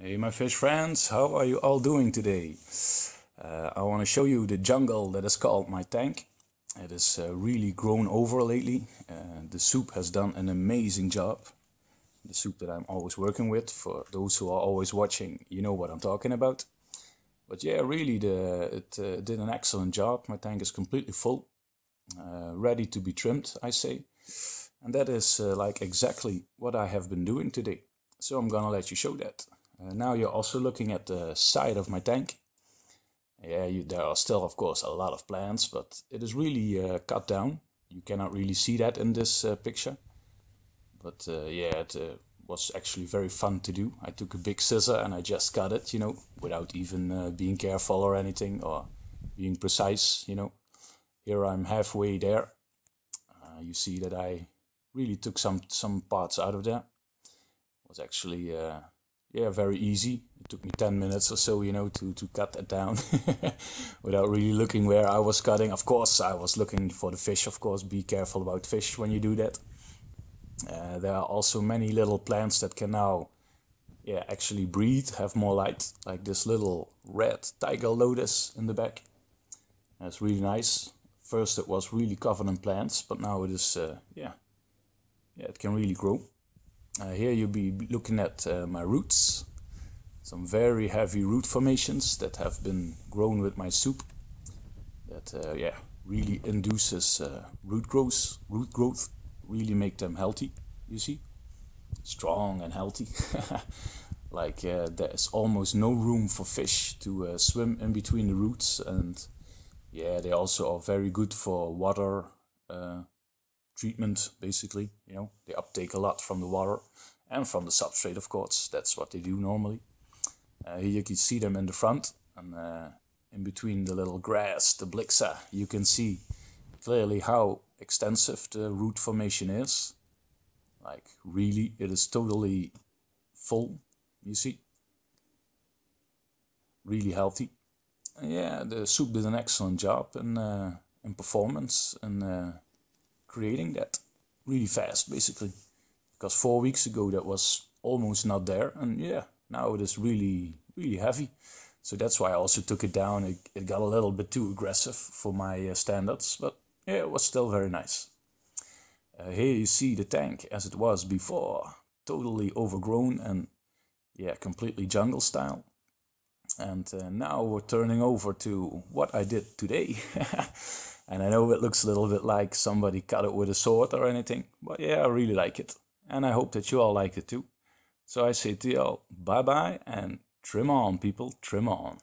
Hey my fish friends, how are you all doing today? I want to show you the jungle that is called my tank. It is really grown over lately. The soup has done an amazing job. The soup that I'm always working with. For those who are always watching, you know what I'm talking about. But yeah, really it did an excellent job. My tank is completely full, ready to be trimmed, I say. And that is like exactly what I have been doing today. So I'm gonna let you show that. Now you're also looking at the side of my tank. Yeah, there are still, of course, a lot of plants, but it is really cut down. You cannot really see that in this picture. But yeah, it was actually very fun to do. I took a big scissor and I just cut it, without even being careful or anything or being precise, Here I'm halfway there. You see that I really took some parts out of there. It was actually yeah, very easy. It took me 10 minutes or so, to cut that down without really looking where I was cutting. Of course, I was looking for the fish, of course. Be careful about fish when you do that. There are also many little plants that can now actually breathe, have more light, like this little red tiger lotus in the back. That's really nice. First it was really covered in plants, but now it is, it can really grow. Here you'll be looking at my roots. Some very heavy root formations that have been grown with my soup. That really induces root growth, really make them healthy, you see. Strong and healthy. Like there's almost no room for fish to swim in between the roots, and yeah, they also are very good for water treatment, basically. They uptake a lot from the water and from the substrate, of course. That's what they do normally. Here you can see them in the front, and in between the little grass, the blixa, you can see clearly how extensive the root formation is. Like really, it is totally full, you see. Really healthy. Yeah, the soup did an excellent job in performance and creating that really fast, basically. Because 4 weeks ago that was almost not there, and yeah, now it is really heavy. So that's why I also took it down. It got a little bit too aggressive for my standards, but yeah, it was still very nice. Here you see the tank as it was before, totally overgrown and yeah, completely jungle style. And now we're turning over to what I did today. And I know it looks a little bit like somebody cut it with a sword or anything, but yeah, I really like it. And I hope that you all like it too. So I say to you all, bye bye and trim on, people, trim on.